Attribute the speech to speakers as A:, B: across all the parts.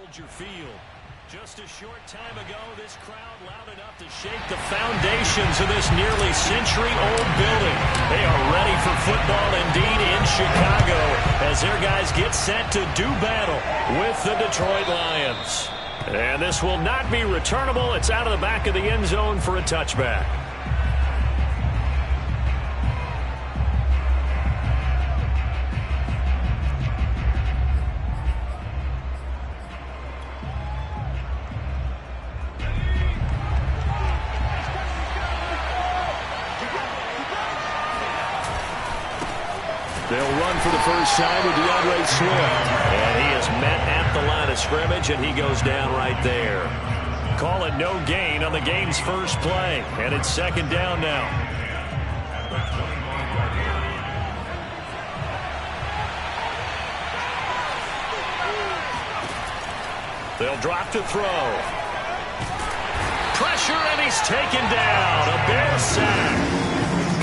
A: Soldier Field. Just a short time ago, this crowd loud enough to shake the foundations of this nearly century-old building. They are ready for football indeed in Chicago as their guys get set to do battle with the Detroit Lions. And this will not be returnable. It's out of the back of the end zone for a touchback. They'll run for the first time with DeAndre Swift. And he is met at the line of scrimmage, and he goes down right there. Call it no gain on the game's first play. And it's second down now. They'll drop to throw. Pressure, and he's taken down. A Bear sack.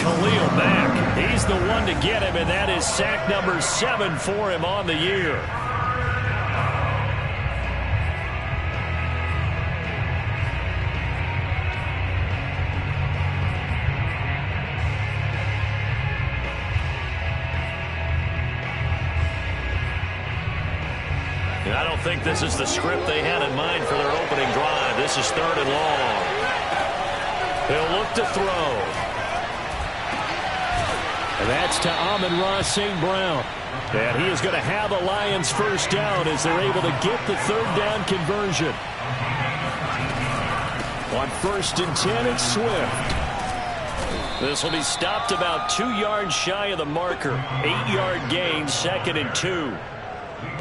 A: Khalil Mack, he's the one to get him, and that is sack number 7 for him on the year. And I don't think this is the script they had in mind for their opening drive. This is 3rd and long. They'll look to throw. And that's to Amon-Ra St. Brown. And he is going to have a Lions first down as they're able to get the 3rd down conversion. On 1st and 10, it's Swift. This will be stopped about 2 yards shy of the marker. 8-yard gain, 2nd and 2.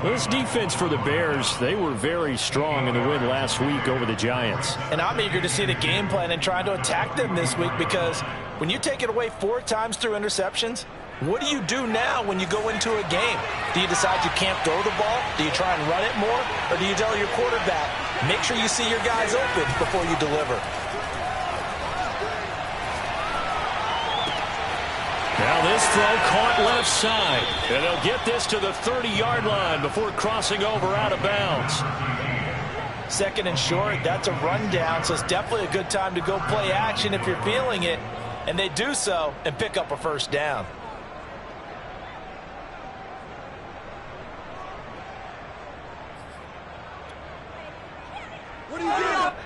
A: This defense for the Bears, they were very strong in the win last week over the Giants.
B: And I'm eager to see the game plan and trying to attack them this week, because when you take it away 4 times through interceptions, what do you do now when you go into a game? Do you decide you can't throw the ball? Do you try and run it more? Or do you tell your quarterback, make sure you see your guys open before you deliver?
A: Now this throw caught left side. And they'll get this to the 30-yard line before crossing over out of bounds.
B: 2nd and short, that's a rundown, so it's definitely a good time to go play action if you're feeling it. And they do so and pick up a first down.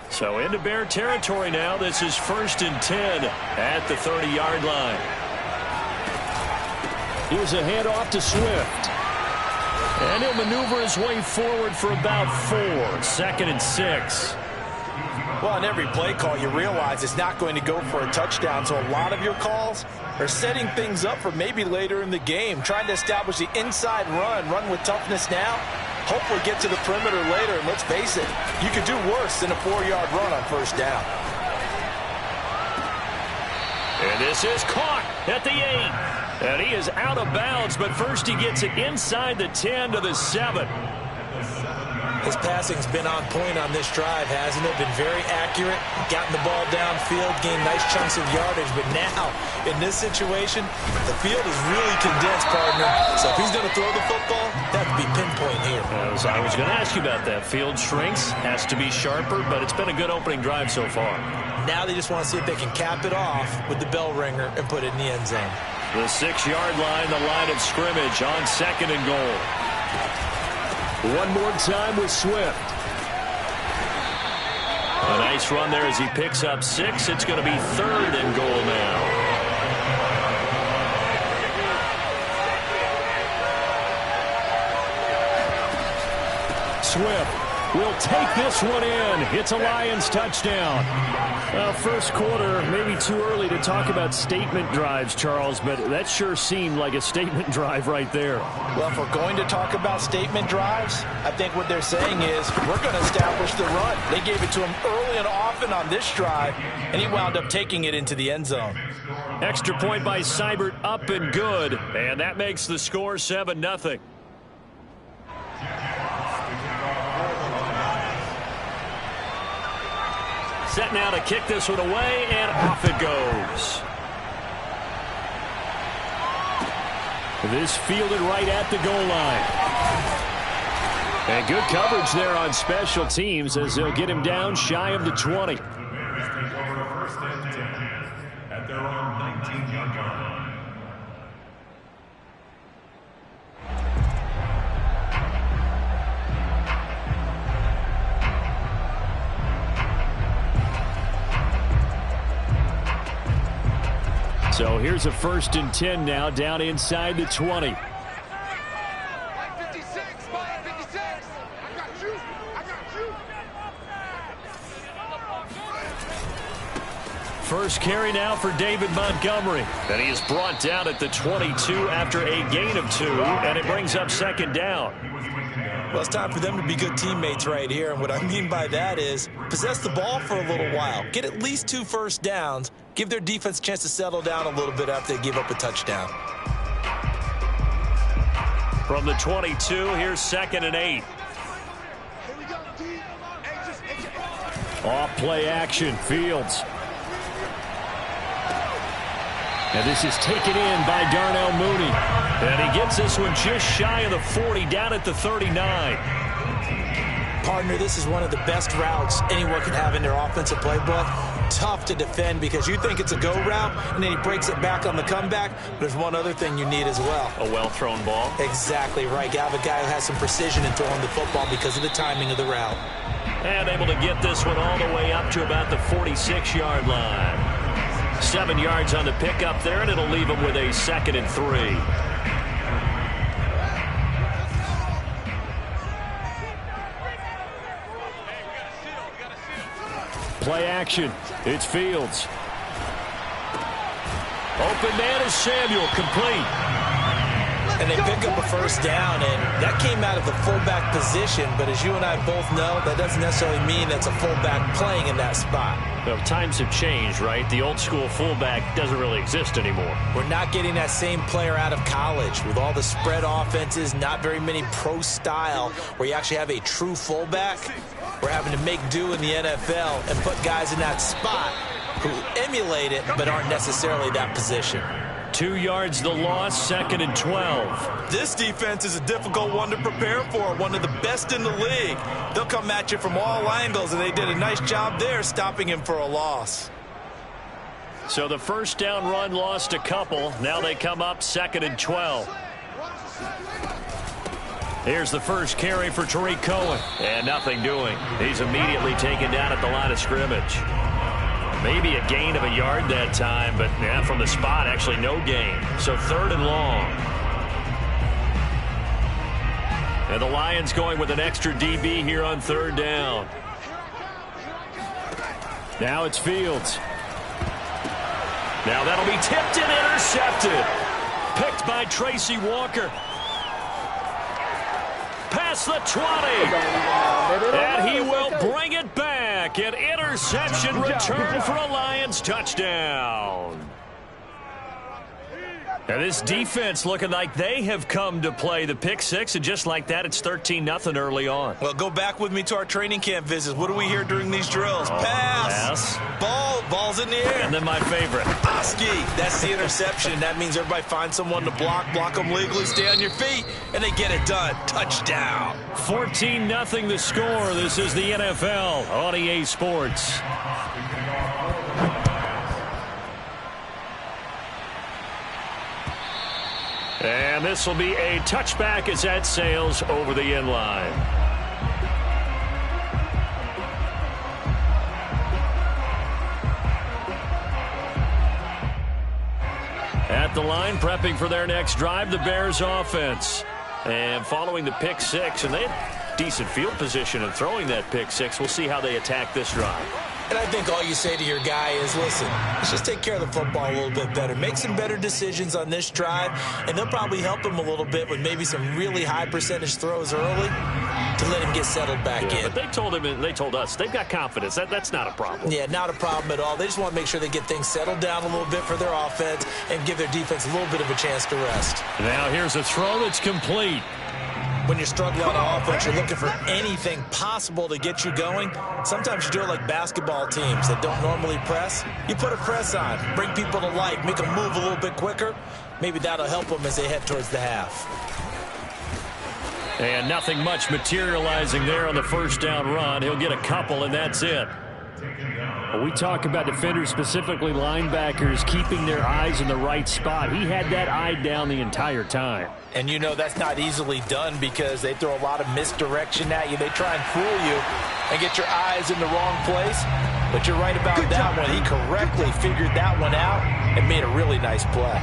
A: So into Bear territory now. This is 1st and 10 at the 30-yard line. Here's a handoff to Swift. And he'll maneuver his way forward for about 4. 2nd and 6.
B: Well, on every play call, you realize it's not going to go for a touchdown, so a lot of your calls are setting things up for maybe later in the game, trying to establish the inside run with toughness now, hopefully get to the perimeter later, and let's face it, you could do worse than a 4-yard run on first down.
A: And this is caught at the 8. And he is out of bounds, but first he gets it inside the 10 to the 7.
B: His passing's been on point on this drive, hasn't it? Been very accurate, gotten the ball downfield, gained nice chunks of yardage. But now, in this situation, the field is really condensed, partner. So if he's going to throw the football, that would be pinpoint here.
A: I was going to ask you about that. Field shrinks, has to be sharper, but it's been a good opening drive so far.
B: Now they just want to see if they can cap it off with the bell ringer and put it in the end zone.
A: The 6-yard line, the line of scrimmage on 2nd and goal. One more time with Swift. A nice run there as he picks up 6. It's going to be 3rd and goal now. Swift will take this one in. It's a Lions touchdown. First quarter, maybe too early to talk about statement drives, Charles, but that sure seemed like a statement drive right there.
B: Well, if we're going to talk about statement drives, I think what they're saying is we're going to establish the run. They gave it to him early and often on this drive, and he wound up taking it into the end zone.
A: Extra point by Seibert, up and good, and that makes the score 7-0. Set now to kick this one away, and off it goes. This fielded right at the goal line. And good coverage there on special teams as they'll get him down shy of the 20.
C: Take over first and 10 at their own 19-yard line.
A: So here's a 1st and 10 now, down inside the 20. First carry now for David Montgomery. And he is brought down at the 22 after a gain of 2, and it brings up 2nd down.
B: Well, it's time for them to be good teammates right here, and what I mean by that is possess the ball for a little while, get at least 2 first downs, give their defense a chance to settle down a little bit after they give up a touchdown.
A: From the 22, here's 2nd and 8. Off play action, Fields. And this is taken in by Darnell Mooney. And he gets this one just shy of the 40, down at the 39.
B: Partner, this is one of the best routes anyone can have in their offensive playbook. Tough to defend because you think it's a go route, and then he breaks it back on the comeback. But there's one other thing you need as well.
A: A well-thrown ball.
B: Exactly right. You have a guy who has some precision in throwing the football because of the timing of the route.
A: And able to get this one all the way up to about the 46-yard line. 7 yards on the pickup there, and it'll leave him with a 2nd and 3. Play action. It's Fields. Open man is Samuel, complete.
B: And they pick up a first down, and that came out of the fullback position. But as you and I both know, that doesn't necessarily mean that's a fullback playing in that spot.
A: Well, times have changed, right? The old school fullback doesn't really exist anymore.
B: We're not getting that same player out of college. With all the spread offenses, not very many pro style, where you actually have a true fullback. We're having to make do in the NFL and put guys in that spot who emulate it but aren't necessarily that position.
A: 2 yards the loss, 2nd and 12.
B: This defense is a difficult one to prepare for, one of the best in the league. They'll come at you from all angles, and they did a nice job there stopping him for a loss.
A: So the first down run lost a couple. Now they come up 2nd and 12. Here's the first carry for Tariq Cohen. And nothing doing. He's immediately taken down at the line of scrimmage. Maybe a gain of a yard that time, but yeah, from the spot, actually no gain. So 3rd and long. And the Lions going with an extra DB here on 3rd down. Now it's Fields. Now that'll be tipped and intercepted. Picked by Tracy Walker. Past the 20. And he will bring it back. An interception return for a Lions touchdown. And this defense looking like they have come to play the pick six, and just like that, it's 13-0 early on.
B: Well, go back with me to our training camp visits. What do we hear during these drills? Pass. Ball's in the air.
A: And then my favorite.
B: Oski. That's the interception. That means everybody finds someone to block them legally, stay on your feet, and they get it done. Touchdown.
A: 14-0 the score. This is the NFL on EA Sports. And this will be a touchback as that sails over the end line. At the line, prepping for their next drive, the Bears offense. And following the pick six, and they had decent field position in throwing that pick six. We'll see how they attack this drive.
B: And I think all you say to your guy is, listen, let's just take care of the football a little bit better. Make some better decisions on this drive, and they'll probably help him a little bit with maybe some really high percentage throws early to let him get settled back in.
A: But they told him, and they told us, they've got confidence. That's not a problem.
B: Yeah, not a problem at all. They just want to make sure they get things settled down a little bit for their offense and give their defense a little bit of a chance to rest.
A: Now here's a throw that's complete.
B: When you're struggling on offense, you're looking for anything possible to get you going. Sometimes you do it like basketball teams that don't normally press. You put a press on, bring people to life, make them move a little bit quicker. Maybe that'll help them as they head towards the half.
A: And nothing much materializing there on the first down run. He'll get a couple, and that's it.
D: Well, we talk about defenders, specifically linebackers, keeping their eyes in the right spot. He had that eye down the entire time.
B: And you know that's not easily done because they throw a lot of misdirection at you. They try and fool you and get your eyes in the wrong place. But you're right about that one. He correctly figured that one out and made a really nice play.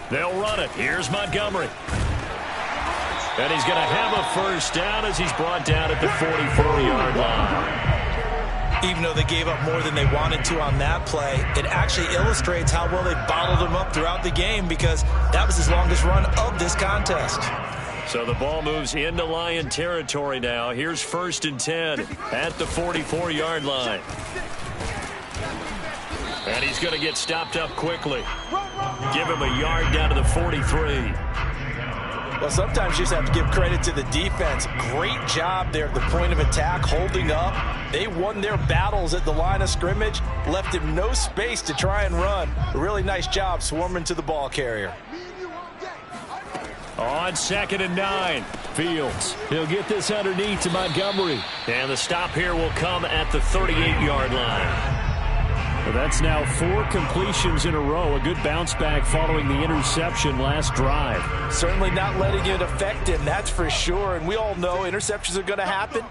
A: They'll run it. Here's Montgomery. And he's going to have a first down as he's brought down at the 44-yard line.
B: Even though they gave up more than they wanted to on that play, it actually illustrates how well they bottled them up throughout the game because that was his longest run of this contest.
A: So the ball moves into Lion territory now. Here's 1st and 10 at the 44-yard line. And he's going to get stopped up quickly. Give him a yard down to the 43.
B: Well, sometimes you just have to give credit to the defense. Great job there at the point of attack, holding up. They won their battles at the line of scrimmage, left him no space to try and run. A really nice job swarming to the ball carrier.
A: On 2nd and 9, Fields. He'll get this underneath to Montgomery. And the stop here will come at the 38-yard line.
D: Well, that's now 4 completions in a row. A good bounce back following the interception last drive.
B: Certainly not letting it affect him, that's for sure. And we all know interceptions are going to happen.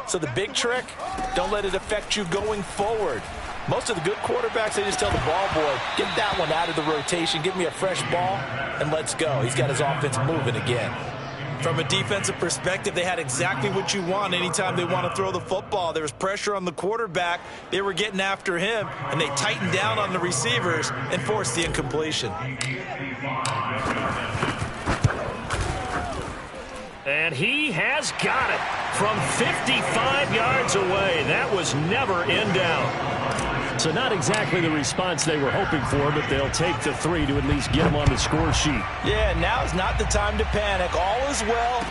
B: So the big trick, don't let it affect you going forward. Most of the good quarterbacks, they just tell the ball boy, get that one out of the rotation, give me a fresh ball, and let's go. He's got his offense moving again. From a defensive perspective, they had exactly what you want anytime they want to throw the football. There was pressure on the quarterback. They were getting after him, and they tightened down on the receivers and forced the incompletion.
A: And he has got it from 55 yards away. That was never in doubt.
D: So not exactly the response they were hoping for, but they'll take the 3 to at least get them on the score sheet.
B: Yeah, now's not the time to panic. All is well,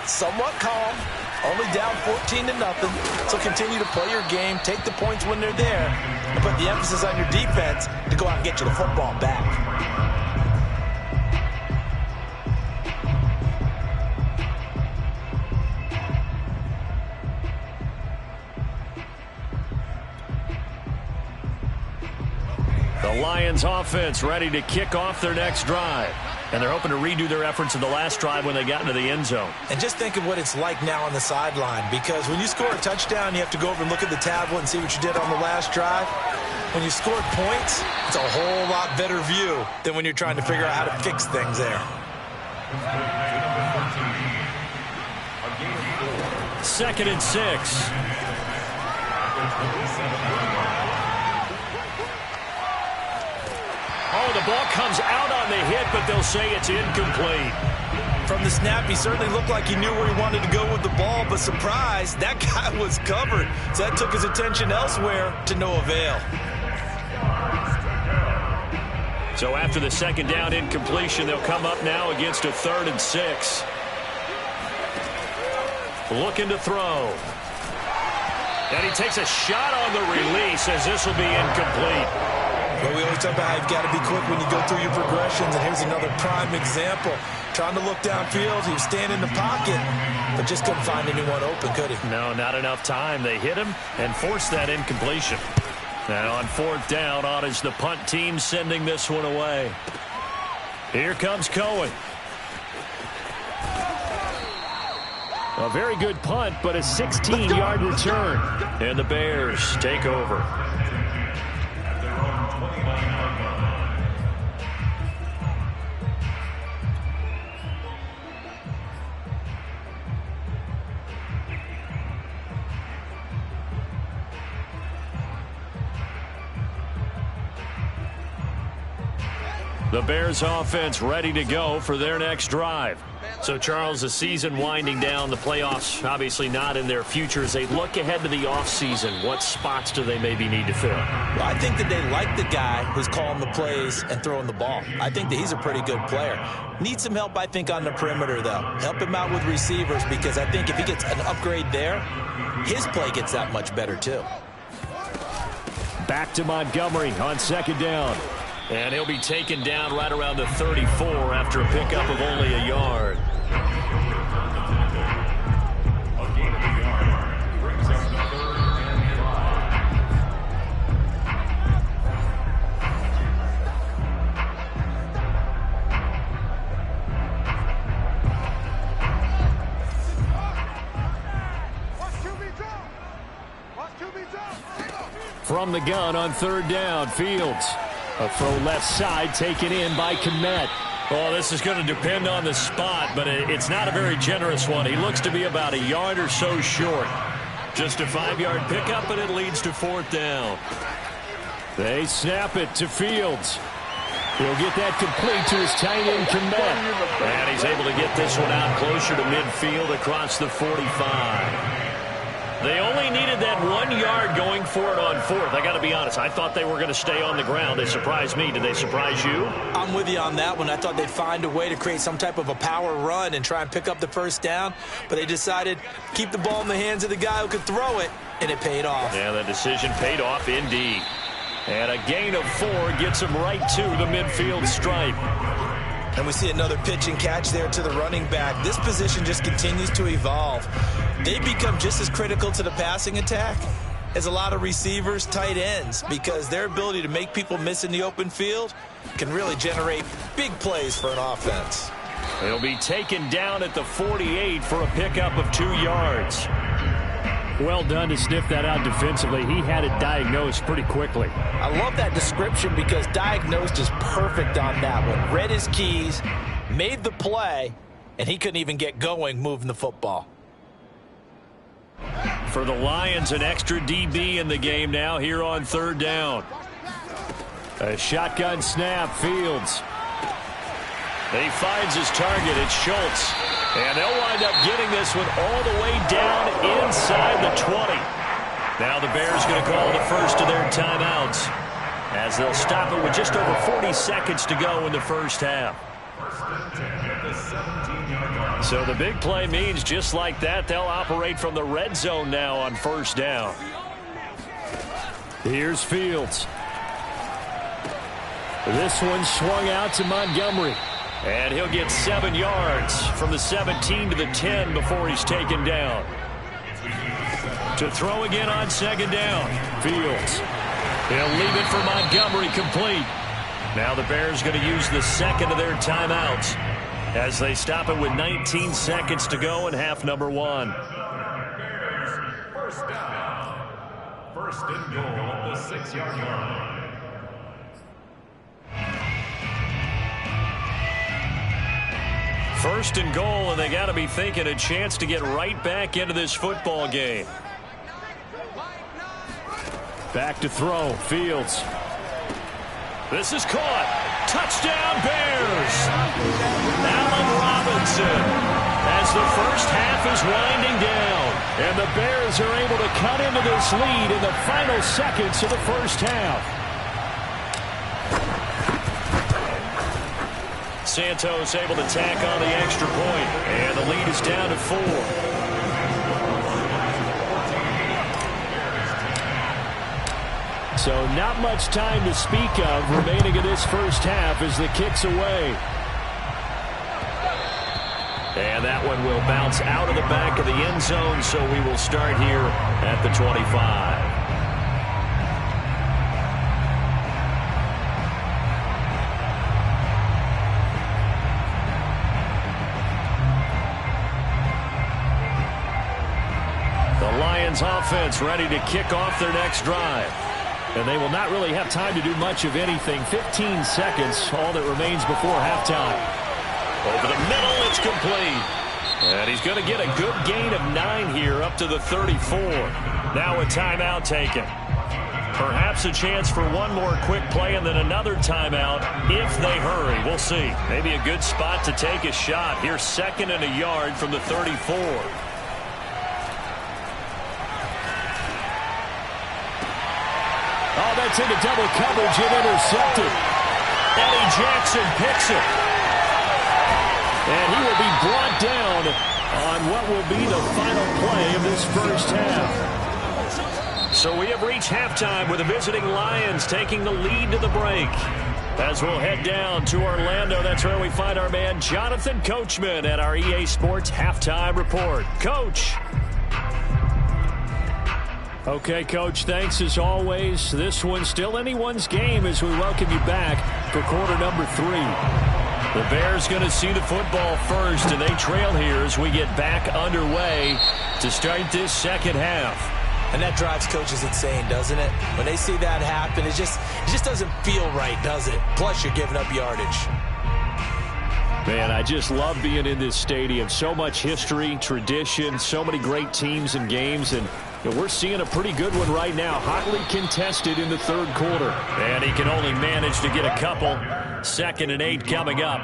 B: somewhat calm, only down 14-0. So continue to play your game, take the points when they're there, and put the emphasis on your defense to go out and get you the football back.
A: The Lions offense ready to kick off their next drive. And they're hoping to redo their efforts in the last drive when they got into the end zone.
B: And just think of what it's like now on the sideline, because when you score a touchdown, you have to go over and look at the tablet and see what you did on the last drive. When you scored points, it's a whole lot better view than when you're trying to figure out how to fix things there.
A: 2nd and 6. Oh, the ball comes out on the hit, but they'll say it's incomplete.
B: From the snap, he certainly looked like he knew where he wanted to go with the ball, but surprise, that guy was covered. So that took his attention elsewhere to no avail.
A: So after the 2nd down incompletion, they'll come up now against a 3rd and 6. Looking to throw. And he takes a shot on the release as this will be incomplete.
B: But we always talk about how you've got to be quick when you go through your progressions, and here's another prime example. Trying to look downfield, he was standing in the pocket, but just couldn't find anyone open, could he?
A: No, not enough time. They hit him and forced that incompletion. And on 4th down, on is the punt team sending this one away. Here comes Cohen.
D: A very good punt, but a 16-yard return.
A: And the Bears take over. The Bears offense ready to go for their next drive. So, Charles, the season winding down, the playoffs obviously not in their future. As they look ahead to the offseason, what spots do they maybe need to fill?
B: Well, I think that they like the guy who's calling the plays and throwing the ball. I think that he's a pretty good player. Needs some help, I think, on the perimeter, though. Help him out with receivers, because I think if he gets an upgrade there, his play gets that much better, too.
D: Back to Montgomery on 2nd down.
A: And he'll be taken down right around the 34 after a pickup of only a yard.
C: A gain of a yard brings up 3rd and
D: 5. From the gun on 3rd down, Fields. A throw left side taken in by Kmet.
A: Well, this is going to depend on the spot, but it's not a very generous one. He looks to be about a yard or so short. Just a 5-yard pickup, and it leads to 4th down.
D: They snap it to Fields. He'll get that complete to his tight end, Kmet.
A: And he's able to get this one out closer to midfield across the 45. They only needed that 1 yard going for it on 4th. I got to be honest. I thought they were going to stay on the ground. They surprised me. Did they surprise you?
B: I'm with you on that one. I thought they'd find a way to create some type of a power run and try and pick up the 1st down, but they decided keep the ball in the hands of the guy who could throw it, and it paid off.
A: Yeah, the decision paid off indeed. And a gain of 4 gets him right to the midfield stripe.
B: And we see another pitch and catch there to the running back. This position just continues to evolve. They become just as critical to the passing attack as a lot of receivers, tight ends, because their ability to make people miss in the open field can really generate big plays for an offense.
A: He'll be taken down at the 48 for a pickup of 2 yards.
D: Well done to sniff that out defensively. He had it diagnosed pretty quickly.
B: I love that description because diagnosed is perfect on that one. Read his keys, made the play, and he couldn't even get going moving the football.
A: For the Lions, an extra DB in the game now here on 3rd down.
D: A shotgun snap, Fields.
A: He finds his target. It's Schultz. And they'll wind up getting this one all the way down inside the 20. Now the Bears going to call the first of their timeouts as they'll stop it with just over 40 seconds to go in the first half. So the big play means just like that, they'll operate from the red zone now on 1st down.
D: Here's Fields. This one swung out to Montgomery.
A: And he'll get 7 yards from the 17 to the 10 before he's taken down. To throw again on 2nd down.
D: Fields.
A: He'll leave it for Montgomery complete. Now the Bears going to use the 2nd of their timeouts as they stop it with 19 seconds to go in half number 1.
C: Bears, 1st down. 1st and goal at the 6-yard line.
A: First and goal, and they got to be thinking a chance to get right back into this football game.
D: Back to throw, Fields.
A: This is caught. Touchdown, Bears. Allen Robinson as the first half is winding down.
D: And the Bears are able to cut into this lead in the final seconds of the first half.
A: Santos able to tack on the extra point, and the lead is down to 4.
D: So not much time to speak of remaining in this first half as the kick's away.
A: And that one will bounce out of the back of the end zone, so we will start here at the 25. Offense ready to kick off their next drive.
D: And they will not really have time to do much of anything. 15 seconds, all that remains before halftime.
A: Over the middle, it's complete. And he's going to get a good gain of 9 here up to the 34. Now a timeout taken. Perhaps a chance for one more quick play and then another timeout if they hurry. We'll see. Maybe a good spot to take a shot. Here's 2nd and a yard from the 34.
D: Oh, that's into double coverage and intercepted.
A: Eddie Jackson picks it.
D: And he will be brought down on what will be the final play of this first half.
A: So we have reached halftime with the visiting Lions taking the lead to the break. As we'll head down to Orlando, that's where we find our man Jonathan Coachman at our EA Sports Halftime Report. Coach. Okay, Coach, thanks as always. This one's still anyone's game as we welcome you back for quarter number 3. The Bears going to see the football first, and they trail here as we get back underway to start this second half.
B: And that drives coaches insane, doesn't it? When they see that happen, it just doesn't feel right, does it? Plus, you're giving up yardage.
D: Man, I just love being in this stadium. So much history, tradition, so many great teams and games, and we're seeing a pretty good one right now. Hotly contested in the third quarter.
A: And he can only manage to get a couple. 2nd and 8 coming up.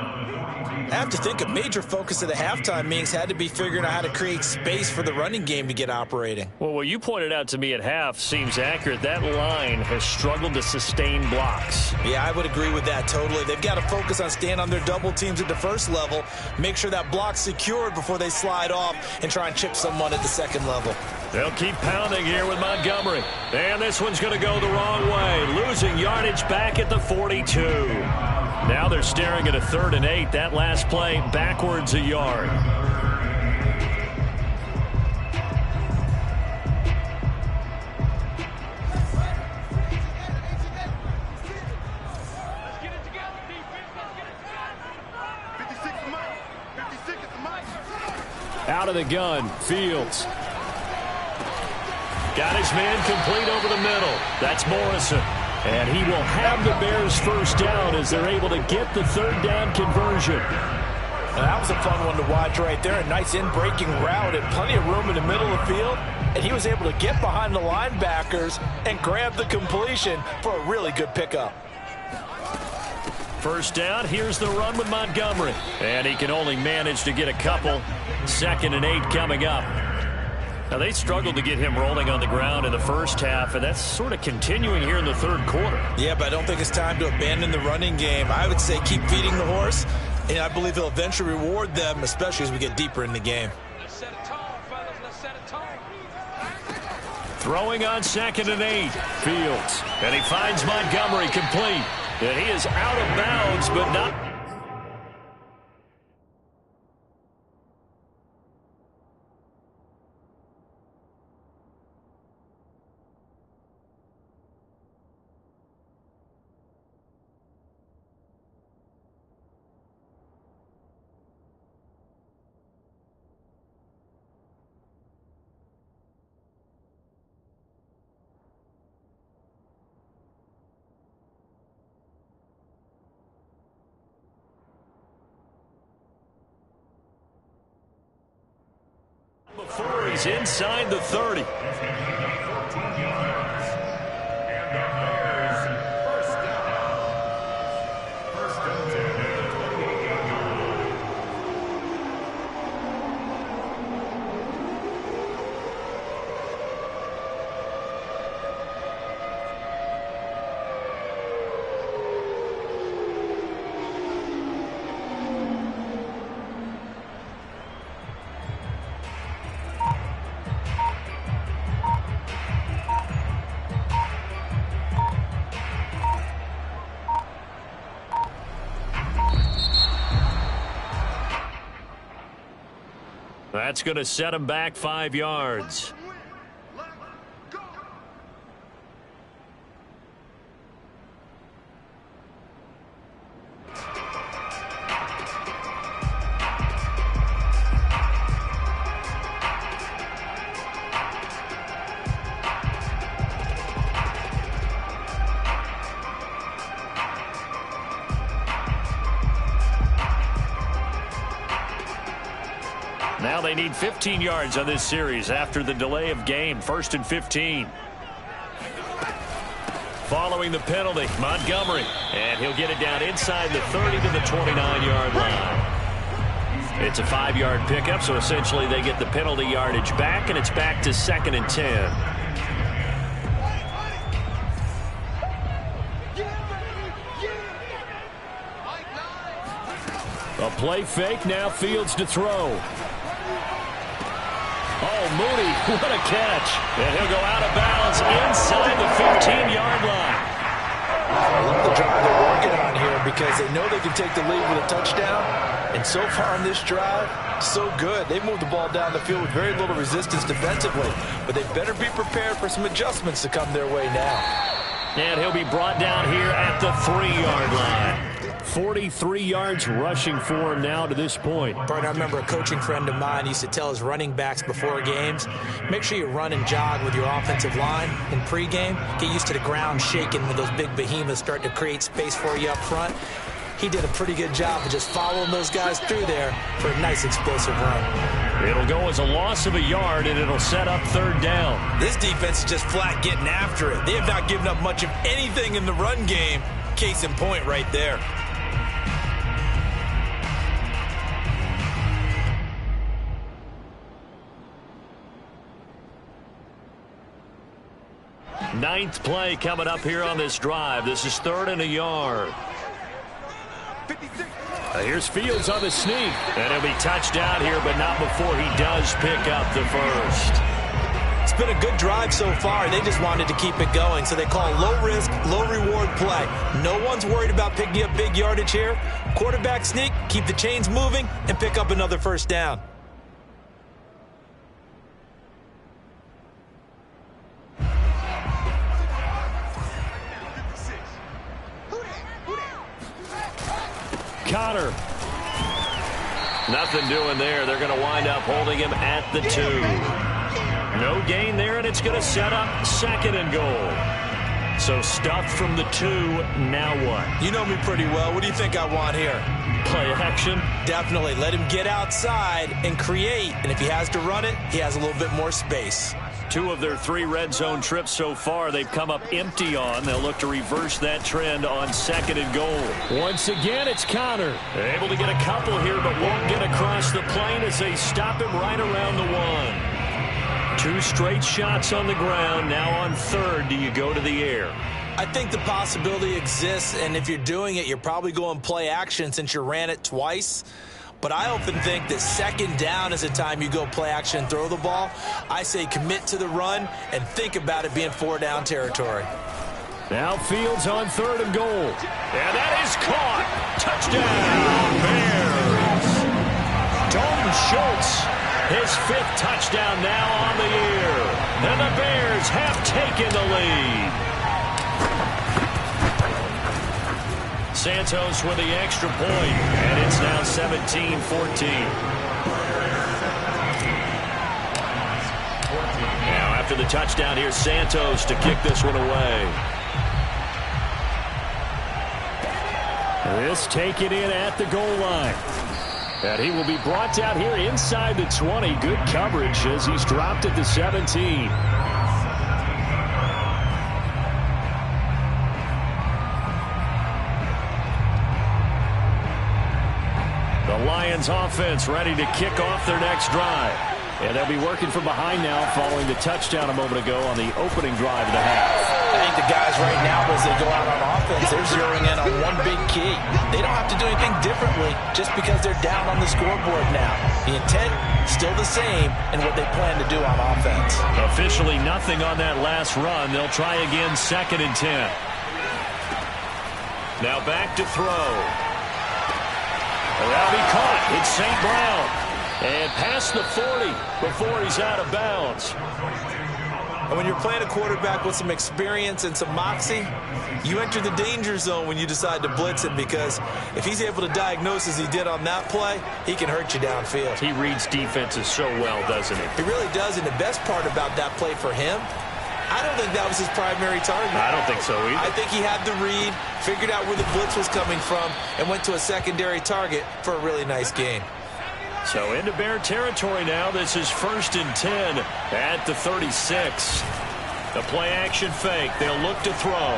B: I have to think a major focus of the halftime meetings had to be figuring out how to create space for the running game to get operating.
A: Well, what you pointed out to me at half seems accurate. That line has struggled to sustain blocks.
B: Yeah, I would agree with that totally. They've got to focus on staying on their double teams at the first level, make sure that block's secured before they slide off and try and chip someone at the second level.
A: They'll keep pounding here with Montgomery. And this one's going to go the wrong way, losing yardage back at the 42. Now they're staring at a 3rd and 8. That last play backwards a yard.
D: Out of the gun, Fields.
A: Got his man complete over the middle. That's Morrison.
D: And he will have the Bears first down as they're able to get the 3rd down conversion.
B: Now, that was a fun one to watch right there. A nice in-breaking route and plenty of room in the middle of the field. And he was able to get behind the linebackers and grab the completion for a really good pickup.
A: First down, here's the run with Montgomery. And he can only manage to get a couple. 2nd and 8 coming up. Now, they struggled to get him rolling on the ground in the first half, and that's sort of continuing here in the third quarter.
B: Yeah, but I don't think it's time to abandon the running game. I would say keep feeding the horse, and I believe he'll eventually reward them, especially as we get deeper in the game.
E: Let's set a tone, fellas. Let's set a tone.
A: Throwing on 2nd and 8. Fields. And he finds Montgomery complete. And he is out of bounds, but not. Before he's inside the 30.
C: 14 yards. And the Bears first down. First and 10 at the 28-yard line.
A: That's going to set him back 5 yards. Now they need 15 yards on this series after the delay of game. 1st and 15. Following the penalty, Montgomery. And he'll get it down inside the 30 to the 29-yard line. It's a 5-yard pickup, so essentially they get the penalty yardage back, and it's back to 2nd and 10. A play fake, now Fields to throw. Oh, Mooney, what a catch. And he'll go out of bounds inside the 15-yard line.
B: I love the drive they're working on here because they know they can take the lead with a touchdown. And so far on this drive, so good. They moved the ball down the field with very little resistance defensively. But they better be prepared for some adjustments to come their way now.
D: And he'll be brought down here at the 3-yard line. 43 yards rushing for him now to this point.
B: Partner, I remember a coaching friend of mine used to tell his running backs before games, make sure you run and jog with your offensive line in pregame. Get used to the ground shaking when those big behemoths start to create space for you up front. He did a pretty good job of just following those guys through there for a nice explosive run.
D: It'll go as a loss of a yard, and it'll set up 3rd down.
B: This defense is just flat getting after it. They have not given up much of anything in the run game. Case in point right there.
D: Ninth play coming up here on this drive. This is 3rd and a yard. Here's Fields on the sneak. And he'll be touchdown here, but not before he does pick up the first.
B: It's been a good drive so far. They just wanted to keep it going, so they call low-risk, low-reward play. No one's worried about picking up big yardage here. Quarterback sneak, keep the chains moving, and pick up another 1st down.
D: Connor. Nothing doing there. They're going to wind up holding him at the 2. No gain there, and it's going to set up 2nd and goal. So stuffed from the 2. Now what?
B: You know me pretty well. What do you think I want here?
D: Play action?
B: Definitely. Let him get outside and create. And if he has to run it, he has a little bit more space.
D: 2 of their 3 red zone trips so far, they've come up empty on. They'll look to reverse that trend on 2nd and goal. Once again, it's Connor. Able to get a couple here, but won't get across the plane as they stop him right around the 1. 2 straight shots on the ground. Now on 3rd, do you go to the air?
B: I think the possibility exists, and if you're doing it, you're probably going play action since you ran it twice. But I often think that 2nd down is the time you go play action and throw the ball. I say commit to the run and think about it being 4-down territory.
D: Now Fields on 3rd and goal. And that is caught. Touchdown, Bears. Dalton Schultz, his 5th touchdown now on the year. And the Bears have taken the lead. Santos with the extra point, and it's now 17-14. Now after the touchdown, here's Santos to kick this one away. This taken in at the goal line. And he will be brought down here inside the 20. Good coverage as he's dropped at the 17. The Lions offense ready to kick off their next drive. And they'll be working from behind now following the touchdown a moment ago on the opening drive of the half.
B: I think the guys right now, as they go out on offense, they're zeroing in on one big key. They don't have to do anything differently just because they're down on the scoreboard now. The intent still the same in what they plan to do on offense.
D: Officially nothing on that last run. They'll try again 2nd and 10. Now back to throw. That'll be caught. It's St. Brown. And past the 40 before he's out of bounds.
B: And when you're playing a quarterback with some experience and some moxie, you enter the danger zone when you decide to blitz him, because if he's able to diagnose as he did on that play, he can hurt you downfield.
D: He reads defenses so well, doesn't he?
B: He really does, and the best part about that play for him, I don't think that was his primary target.
D: I don't think so either.
B: I think he had the read, figured out where the blitz was coming from, and went to a secondary target for a really nice gain.
D: So into Bear territory now. This is 1st and 10 at the 36. The play action fake. They'll look to throw.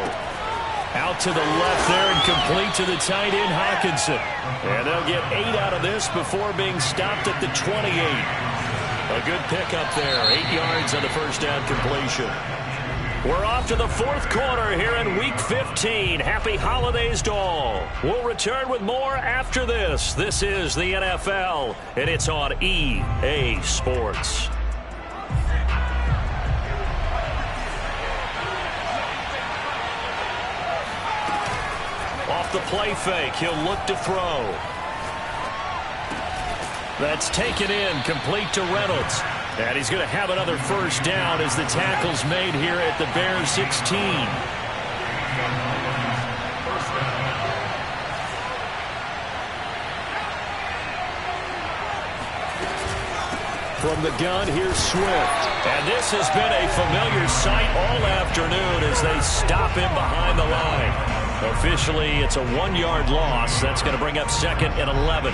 D: Out to the left there and complete to the tight end, Hockenson. And they'll get 8 out of this before being stopped at the 28. A good pickup there. 8 yards on the 1st down completion. We're off to the 4th quarter here in Week 15. Happy holidays to all. We'll return with more after this. This is the NFL, and it's on EA Sports.
A: the play fake. He'll look to throw. That's taken in, complete to Reynolds. And he's going to have another first down as the tackle's made here at the Bears 16. From the gun, here's Swift. And this has been a familiar sight all afternoon as they stop him behind the line. Officially, it's a 1-yard loss. That's going to bring up 2nd and 11.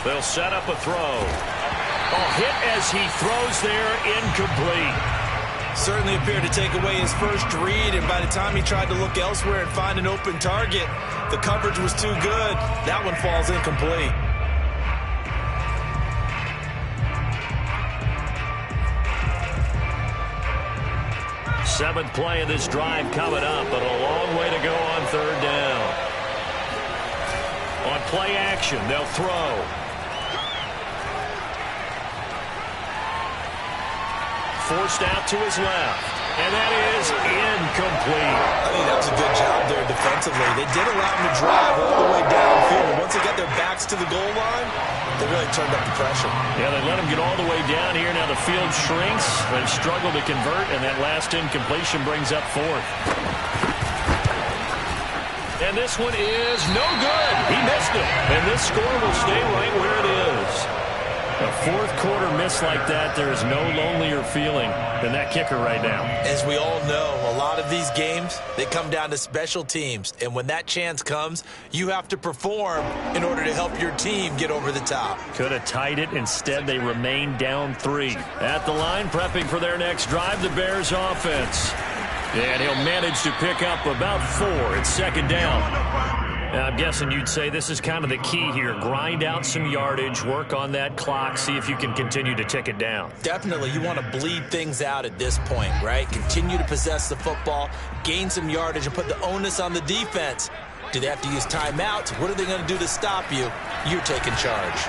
A: They'll set up a throw. Hit as he throws there, incomplete.
B: Certainly appeared to take away his first read, and by the time he tried to look elsewhere and find an open target, the coverage was too good. That one falls incomplete.
A: Seventh play of this drive coming up, but a long way to go on 3rd down. On play action, they'll throw. Forced out to his left, and that is incomplete.
B: I think that was a good job there defensively. They did allow him to drive all the way downfield, but once they got their backs to the goal line, they really turned up the pressure.
A: Yeah, they let him get all the way down here. Now the field shrinks. They've struggled to convert, and that last incompletion brings up 4th. And this one is no good. He missed it, and this score will stay right where it is. A 4th quarter miss like that, there is no lonelier feeling than that kicker right now.
B: As we all know, a lot of these games, they come down to special teams. And when that chance comes, you have to perform in order to help your team get over the top.
A: Could have tied it. Instead, they remain down 3. At the line, prepping for their next drive, the Bears offense. And he'll manage to pick up about 4 at 2nd down. I'm guessing you'd say this is kind of the key here. Grind out some yardage, work on that clock, see if you can continue to tick it down.
B: Definitely. You want to bleed things out at this point, right? Continue to possess the football, gain some yardage, and put the onus on the defense. Do they have to use timeouts? What are they going to do to stop you? You're taking charge.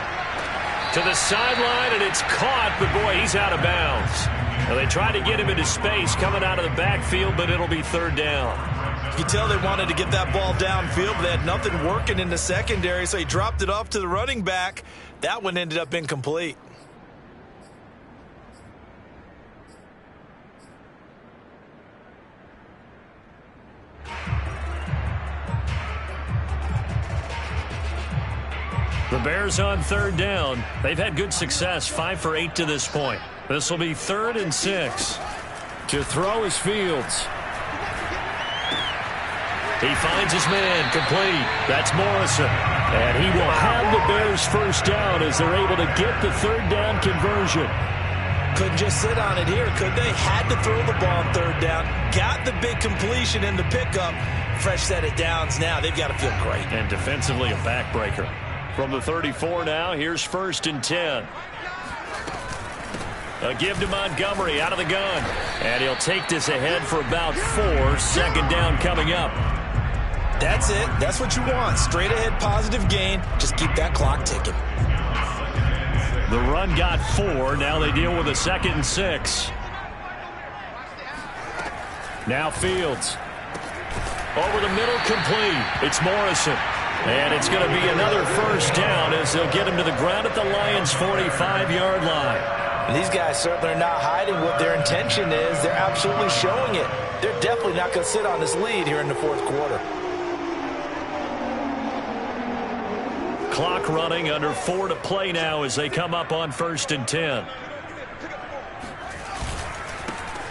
A: To the sideline, and it's caught, but boy, he's out of bounds. Now, they tried to get him into space coming out of the backfield, but it'll be 3rd down.
B: You can tell they wanted to get that ball downfield, but they had nothing working in the secondary, so he dropped it off to the running back. That one ended up incomplete.
A: The Bears on 3rd down. They've had good success, 5 for 8 to this point. This will be 3rd and 6. To throw is Fields. He finds his man, complete. That's Morrison. And he will have the Bears first down as they're able to get the 3rd down conversion.
B: Couldn't just sit on it here, could they? Had to throw the ball on 3rd down. Got the big completion in the pickup. Fresh set of downs now. They've got to feel great.
A: And defensively, a backbreaker. From the 34 now, here's 1st and 10. A give to Montgomery out of the gun. And he'll take this ahead for about 4. 2nd down coming up.
B: That's it. That's what you want. Straight ahead positive gain. Just keep that clock ticking.
A: The run got 4. Now they deal with a 2nd and 6. Now Fields. Over the middle, complete. It's Morrison. And it's going to be another first down as they'll get him to the ground at the Lions' 45-yard line.
B: And these guys certainly are not hiding what their intention is. They're absolutely showing it. They're definitely not going to sit on this lead here in the 4th quarter.
A: Clock running, under 4 to play now as they come up on 1st and 10.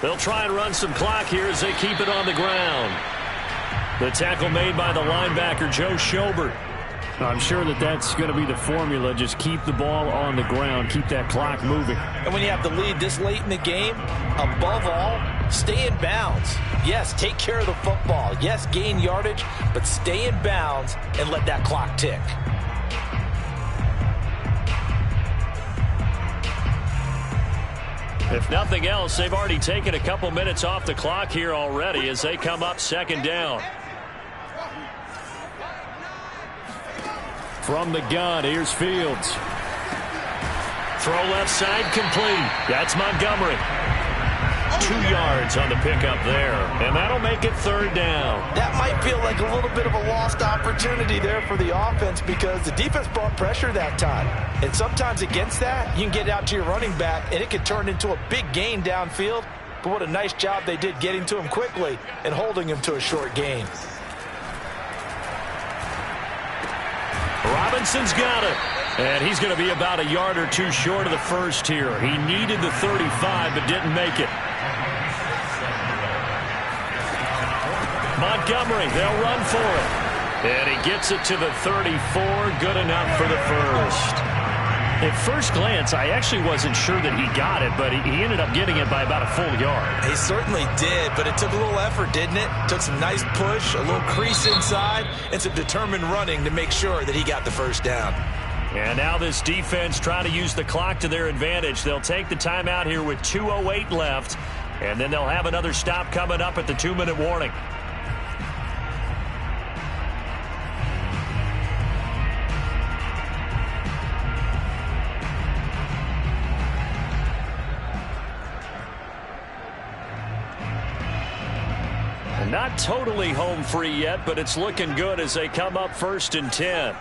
A: They'll try and run some clock here as they keep it on the ground. The tackle made by the linebacker, Joe Schobert.
D: I'm sure that's going to be the formula. Just keep the ball on the ground. Keep that clock moving.
B: And when you have the lead this late in the game, above all, stay in bounds. Yes, take care of the football. Yes, gain yardage, but stay in bounds and let that clock tick.
D: If nothing else, they've already taken a couple minutes off the clock here already as they come up second down. From the gun, here's Fields. Throw left side complete. That's Montgomery. 2 yards on the pickup there, and that'll make it third down.
B: That might feel like a little bit of a lost opportunity there for the offense because the defense brought pressure that time. And sometimes against that, you can get out to your running back, and it can turn into a big gain downfield. But what a nice job they did getting to him quickly and holding him to a short gain.
D: Robinson's got it. And he's going to be about a yard or two short of the first here. He needed the 35 but didn't make it. Montgomery, they'll run for it. And he gets it to the 34. Good enough for the first. At first glance, I actually wasn't sure that he got it, but he ended up getting it by about a full yard.
B: He certainly did, but it took a little effort, didn't it? Took some nice push, a little crease inside, and some determined running to make sure that he got the first down.
D: And now this defense trying to use the clock to their advantage. They'll take the timeout here with 2:08 left, and then they'll have another stop coming up at the 2-minute warning. And not totally home free yet, but it's looking good as they come up 1st and 10.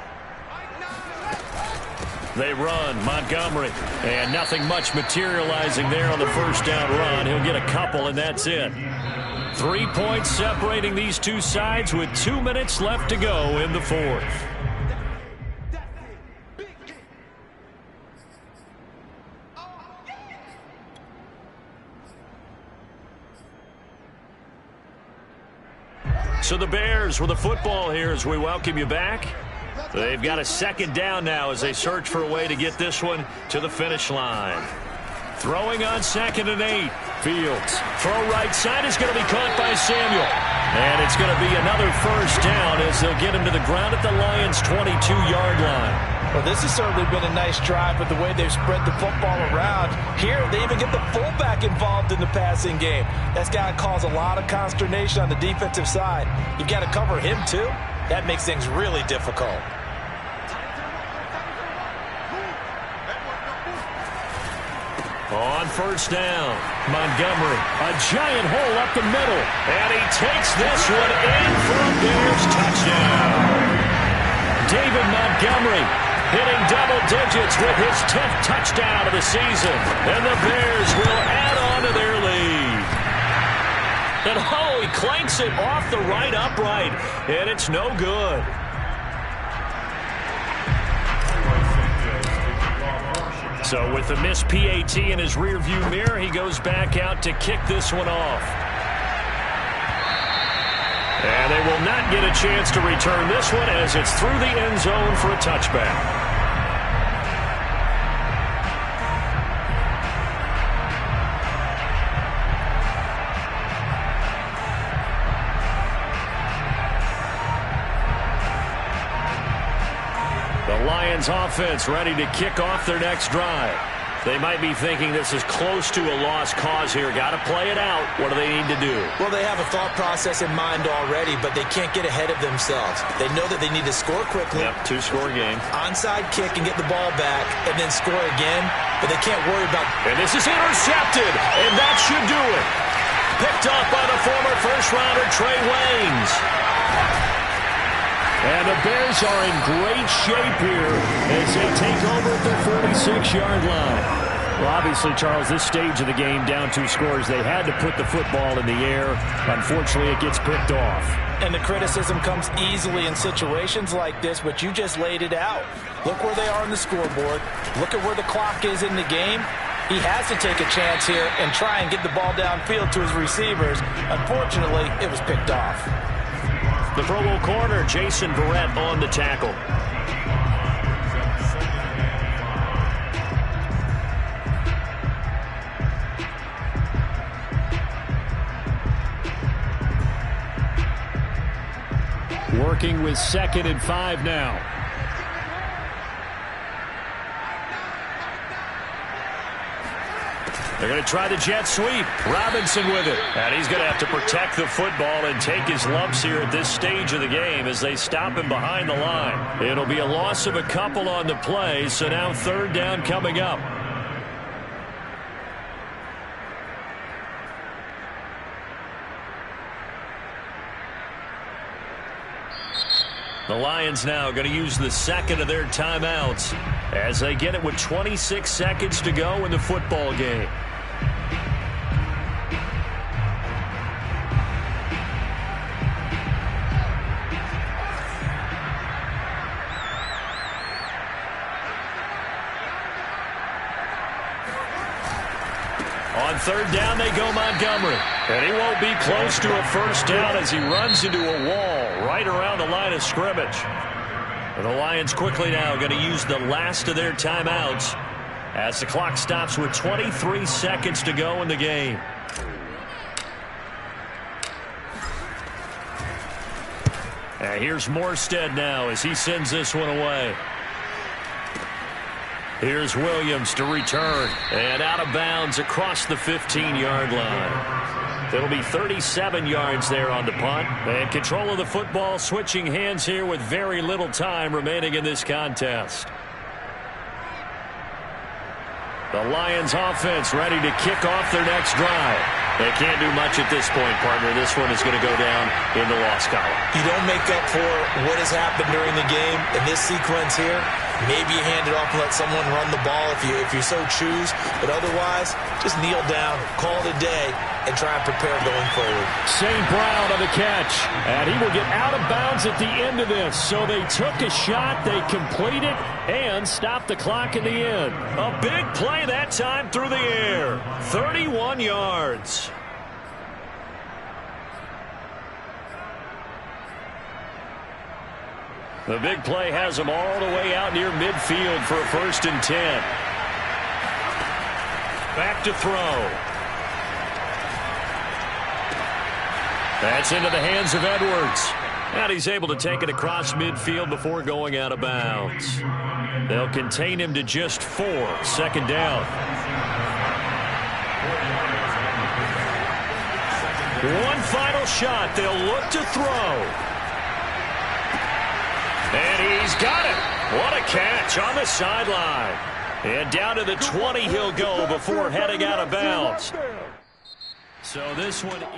D: They run, Montgomery, and nothing much materializing there on the first down run. He'll get a couple, and that's it. 3 points separating these two sides with 2 minutes left to go in the fourth. So the Bears with the football here as we welcome you back. They've got a second down now as they search for a way to get this one to the finish line. Throwing on 2nd and 8. Fields. Throw right side is going to be caught by Samuel. And it's going to be another first down as they'll get him to the ground at the Lions' 22-yard line.
B: Well, this has certainly been a nice drive with the way they've spread the football around. Here, they even get the fullback involved in the passing game. That's got to cause a lot of consternation on the defensive side. You've got to cover him, too. That makes things really difficult.
D: On first down, Montgomery, a giant hole up the middle, and he takes this one in for a Bears touchdown. David Montgomery hitting double digits with his 10th touchdown of the season, and the Bears will add on to their lead. And he clanks it off the right upright, and it's no good. So with the missed PAT in his rearview mirror, he goes back out to kick this one off. And they will not get a chance to return this one as it's through the end zone for a touchback. Lions offense ready to kick off their next drive. They might be thinking this is close to a lost cause here. Got to play it out. What do they need to do?
B: Well, they have a thought process in mind already, but they can't get ahead of themselves. They know that they need to score quickly.
D: Yep, 2-score game.
B: Onside kick and get the ball back and then score again, but they can't worry about...
D: And this is intercepted, and that should do it. Picked off by the former first-rounder Trey Waynes. And the Bears are in great shape here as they take over at their 46-yard line. Well, obviously, Charles, this stage of the game, down 2 scores, they had to put the football in the air. Unfortunately, it gets picked off.
B: And the criticism comes easily in situations like this, but you just laid it out. Look where they are on the scoreboard. Look at where the clock is in the game. He has to take a chance here and try and get the ball downfield to his receivers. Unfortunately, it was picked off.
D: The Pro Bowl corner, Jason Verrett, on the tackle. Working with 2nd and 5 now.
A: They're going to try the jet sweep. Robinson with it. And he's going to have to protect the football and take his lumps here at this stage of the game as they stop him behind the line. It'll be a loss of a couple on the play, so now third down coming up. The Lions now going to use the second of their timeouts as they get it with 26 seconds to go in the football game. On third down, they go Montgomery. And he won't be close to a first down as he runs into a wall right around the line of scrimmage. And the Lions quickly now going to use the last of their timeouts as the clock stops with 23 seconds to go in the game. And here's Morstead now as he sends this one away. Here's Williams to return. And out of bounds across the 15-yard line. It'll be 37 yards there on the punt. And control of the football switching hands here with very little time remaining in this contest. The Lions offense ready to kick off their next drive. They can't do much at this point, partner. This one is going to go down in the loss column.
B: You don't make up for what has happened during the game in this sequence here. Maybe you hand it off and let someone run the ball if you so choose. But otherwise, just kneel down, call it a day, and try and prepare going forward.
D: St. Brown on the catch. And he will get out of bounds at the end of this. So they took a shot, they complete it, and stopped the clock in the end.
A: A big play that time through the air. 31 yards. The big play has them all the way out near midfield for a 1st and 10. Back to throw. That's into the hands of Edwards. And he's able to take it across midfield before going out of bounds. They'll contain him to just 4. 2nd down. One final shot. They'll look to throw. And he's got it. What a catch on the sideline. And down to the 20 he'll go before heading out of bounds. So this one in